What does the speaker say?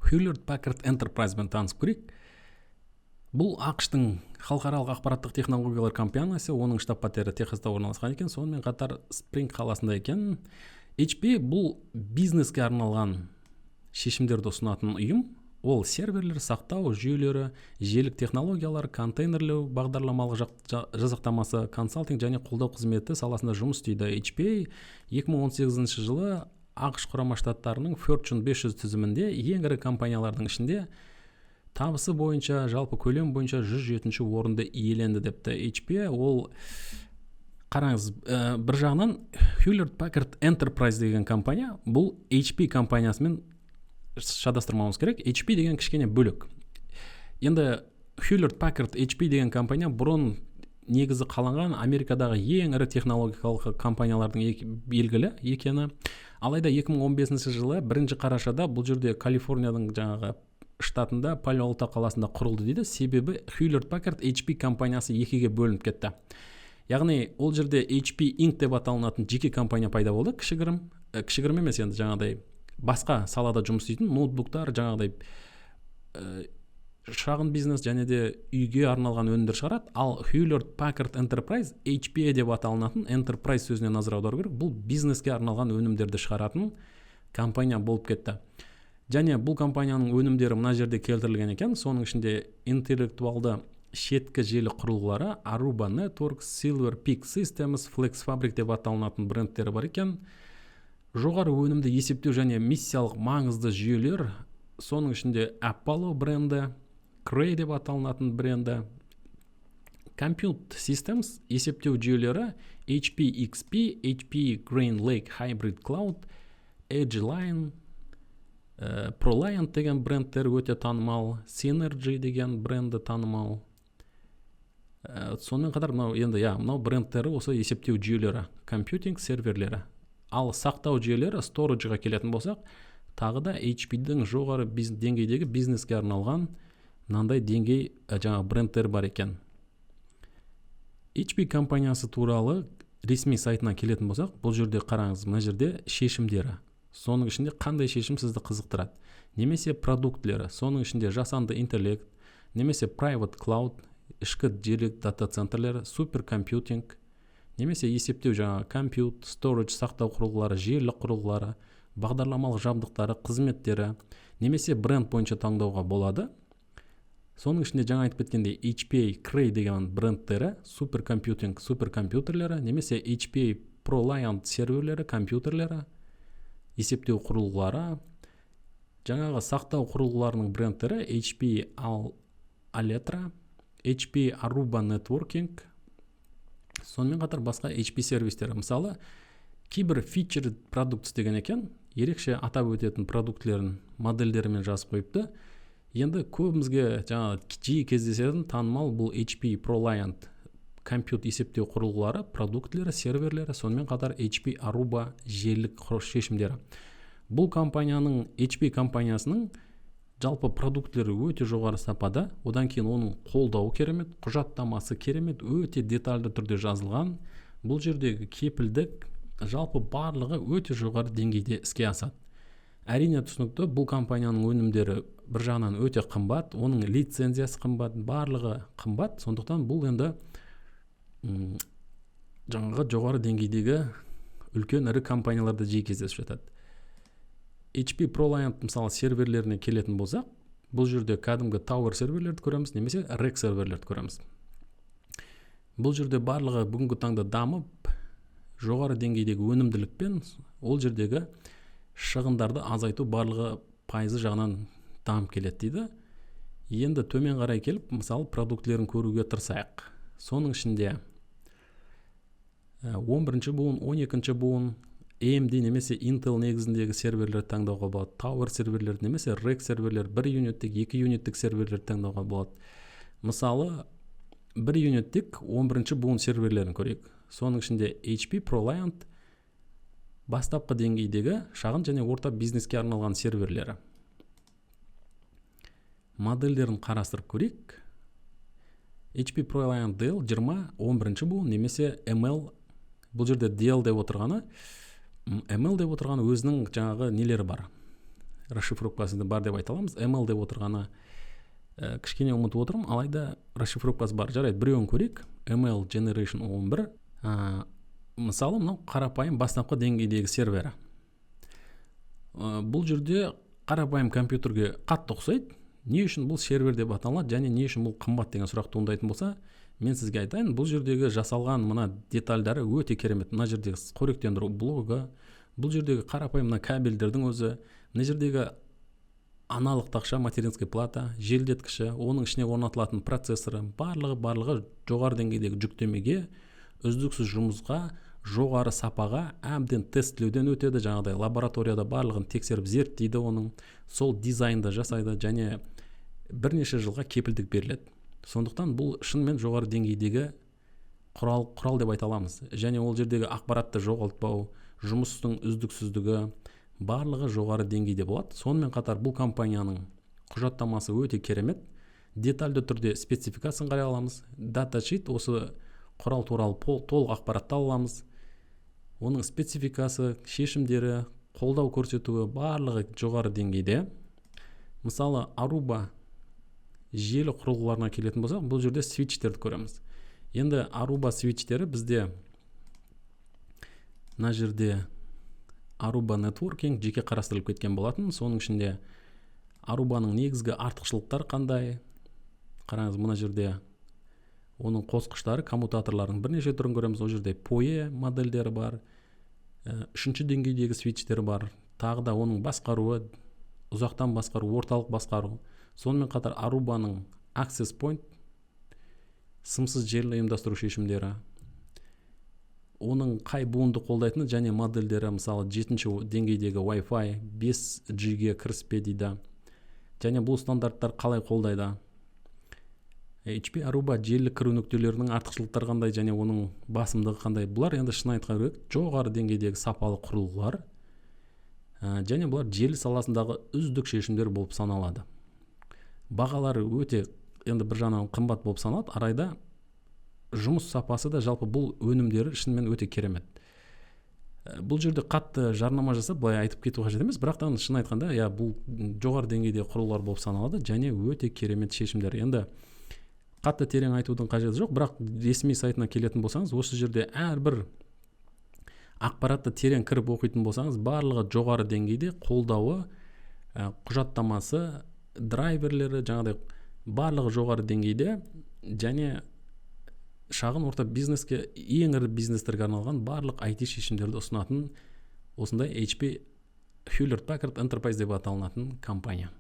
Hewlett Packard Enterprise'мен танысып көрейік. Бұл ақштың халықаралық ақпараттық технологиялар компаниясы, оның штаб-пәтері Техаста орналасқан екен, сонымен қатар Спринг қаласында екен. HP бұл бизнеске арналған шешімдерді ұсынатын ұйым. Ол серверлер, сақтау жүйелері, желілік технологиялар, контейнерлеу, бағдарламалық жазықтамасы, консалтинг және қолдау қызметі саласында жұмыс істейді. HP 2018 жылы ақш құрама штаттарының Fortune 500 тізімінде ең ірі компаниялардың ішінде табысы бойынша, жалпы көлем бойынша 107-ші орынды иеленді депті. HP ол, қараңыз, бір жағынан Hewlett Packard Enterprise деген компания, бұл HP компаниясымен шатастырмауымыз керек. HP деген кішкене бөлек. Енді Hewlett Packard HP деген компания бұрын негізі қаланған Америкадағы ең ірі технологиялық компаниялардың белгілі екені. Алайда 2015 жылы 1 қарашада бұл жерде Калифорнияның жаңағы штатында Пало-Алто қаласында құрылды дейді. Себебі Hewlett Packard HP компаниясы екіге бөлініп кетті. Яғни ол жерде HP Inc. деп аталынатын жеке компания пайда болды. Кішігірім емес, енді жаңағыдай басқа салада жұмыс істейтін ноутбуктар, жаңағыдай шағын бизнес және де үйге арналған өнімдер шығарады. Ал Hewlett Packard Enterprise, HP деп аталынатын Enterprise сөзіне назар аудару керек. Бұл бизнеске арналған өнімдерді шығаратын компания болып кетті. Және бұл компанияның өнімдері мына жерде келтірілген екен. Соның ішінде интеллектуалды шеткі желі құрылғылары Aruba Networks, Silver Peak Systems, Flex Fabric деп аталынатын брендтері бар екен. Жоғары өнімді есептеу және миссиялық маңызды жүйелер, соның ішінде Apollo бренді, Cray деп аталынатын бренді, Compute Systems есептеу жүйелері HP XP, HP Green Lake Hybrid Cloud, Edgeline, ProLiant деген брендтер өте танымал, Synergy деген бренді танымал. Сонымен қатар мынау брендтері осы есептеу жүйелері, компьютинг серверлері. Ал сақтау жүйелері, стоrage'ға келетін болсақ, тағы да HP-дің жоғары деңгейдегі бизнеске арналған мынандай деңгей жаңа брендтер бар екен. HP компаниясы туралы ресми сайтына келетін болсақ, бұл жерде қараңыз, мына жерде шешімдері. Соның ішінде қандай шешім сізді қызықтырады? Немесе продуктлері, соның ішінде жасанды интеллект, немесе private cloud, ішкі желілік дата центрлері, суперкомпьютинг, немесе есептеу жаңа compute, storage, сақтау құрылғылары, желілік құрылғылары, бағдарламалық жабдықтары, қызметтері, немесе бренд бойынша таңдауға болады. Соның ішінде жаңа айтып кеткендей HP Cray деген брендтері, суперкомпьютинг, суперкомпьютерлері, немесе HP ProLiant серверлері, компьютерлері, есептеу құрылғылары, жаңағы сақтау құрылғыларының брендтері HP Alletra, HP Aruba Networking, сонымен қатар басқа HP сервистері. Мысалы, кейбір featured products деген екен, ерекше атап өтетін продуктлерін модельдерімен жазып қойыпты. Енді көбімізге жаңағы жиі кездесетін танымал бұл HP ProLiant компьют есептеу құрылғылары, продуктлері, серверлері, сонымен қатар HP Aruba желілік шешімдері. Бұл компанияның, HP компаниясының жалпы продуктлері өте жоғары сапада, одан кейін оның қолдауы керемет, құжаттамасы керемет, өте детальды түрде жазылған. Бұл жердегі кепілдік жалпы барлығы өте жоғары деңгейде іске асады. Әрине түсінікті, бұл компанияның өнімдері бір жағынан өте қымбат, оның лицензиясы қымбат, барлығы қымбат, сондықтан бұл енді жаңағы жоғары деңгейдегі үлкен ірі компанияларда жиі кездесіп жатады. HP ProLiant мысалы серверлеріне келетін болсақ, бұл жерде кәдімгі Tower серверлерді көреміз, немесе Rack серверлерді көреміз. Бұл жерде барлығы бүгінгі таңда дамып, жоғары деңгейдегі өнімділікпен ол жердегі шығындарды азайту барлығы пайызы жағынан дамып келеді дейді. Енді төмен қарай келіп, мысалы продуктлерін көруге тырысайық. Соның ішінде 11-ші буын, 12-ші буын, AMD немесе Intel негізіндегі серверлер таңдауға болады. Tower серверлер немесе Rack серверлер, 1 юниттік, 2 юниттік серверлер таңдауға болады. Мысалы, 1 юниттік 11-ші буын серверлерін көрейік. Соның ішінде HP ProLiant бастапқы деңгейдегі шағын және орта бизнеске арналған серверлері. Модельдерін қарастырып көрейік. HP ProLiant Dell 20 11-ші буын немесе ML, бұл жерде Dell деп отырғаны, ML деп отырғаны өзінің жаңағы нелері бар. расшифровкасы бар деп айта аламыз. ML деп отырғаны кішкене ұмытып отырмын, алайда расшифровкасы бар. Жарайды, біреуін көрейік. ML Generation 11. Мысалы, мынау қарапайым бастапқы деңгейдегі сервері. Бұл жерде қарапайым компьютерге қатты ұқсайды. Не үшін бұл сервер деп аталады және не үшін бұл қымбат деген сұрақ туындайтын болса, мен сізге айтайын, бұл жердегі жасалған мына детальдары өте керемет. Мына жердегі қоректендіру блогы, бұл жердегі қарапайым мына кабельдердің өзі, мына жердегі аналық тақша, материнская плата, желдеткіші, оның ішіне орнатылатын процессоры, барлығы жоғары деңгейдегі жүктемеге, үздіксіз жұмысқа, жоғары сапаға, әбден тестлеуден өтеді. Жаңағыдай лабораторияда барлығын тексеріп зерттейді, оның сол дизайнды жасайды және бірнеше жылға кепілдік беріледі. Сондықтан бұл шынымен жоғары деңгейдегі құрал деп айта аламыз. Және ол жердегі ақпаратты жоғалтпау, жұмыстың үздіксіздігі, барлығы жоғары деңгейде болады. Сонымен қатар бұл компанияның құжаттамасы өте керемет. Детальды түрде спецификациясын қарай аламыз. Даташит, осы құрал туралы толық ақпаратты аламыз. Оның спецификасы, шешімдері, қолдау көрсетуі барлығы жоғары деңгейде. Мысалы, Aruba желі құрылғыларына келетін болсақ, бұл жерде свитчтерді көреміз. Енді Aruba свитчтері бізде мына жерде Aruba Networking жеке қарастырылып кеткен болатын. Соның ішінде Arubaның негізгі артықшылықтары қандай? Қараңыз, мына жерде оның қосқыштары, коммутаторлардың бірнеше түрін көреміз. Ол жерде PoE модельдері бар, үшінші деңгейдегі свитчтер бар, тағы да оның басқаруы, ұзақтан басқару, орталық басқару. Сонымен қатар Arubaның Access Point, сымсыз желі ұйымдастыру шешімдері, оның қай буынды қолдайтыны және модельдері, мысалы 7-ші деңгейдегі Wi-Fi 5G-ге кіріспе дейді. Және бұл стандарттар қалай қолдайды? HP Aruba желілік кіру нүктелерінің артықшылықтары қандай және оның басымдығы қандай? Бұлар енді шын айтқан керек жоғары деңгейдегі сапалы құрылғылар. Және бұлар желі саласындағы үздік шешімдер болып саналады. Бағалары өте енді бір жағынан қымбат болып саналады. Арайда жұмыс сапасы да, жалпы бұл өнімдері шынымен өте керемет. Бұл жерде қатты жарнама жасап, былай айтып кету қажет емес, бірақ та шын айтқанда, бұл жоғары деңгейдегі құрылғылар болып саналады және өте керемет шешімдер. Енді қатты терең айтудың қажеті жоқ, бірақ ресми сайтына келетін болсаңыз, осы жерде әрбір ақпаратты терең кіріп оқитын болсаңыз, барлығы жоғары деңгейде, қолдауы, құжаттамасы, драйверлері, жаңағыдай барлығы жоғары деңгейде және шағын орта бизнеске, ең ірі бизнестерге арналған барлық IT шешімдерді ұсынатын осындай HP Hewlett Packard Enterprise деп аталынатын компания.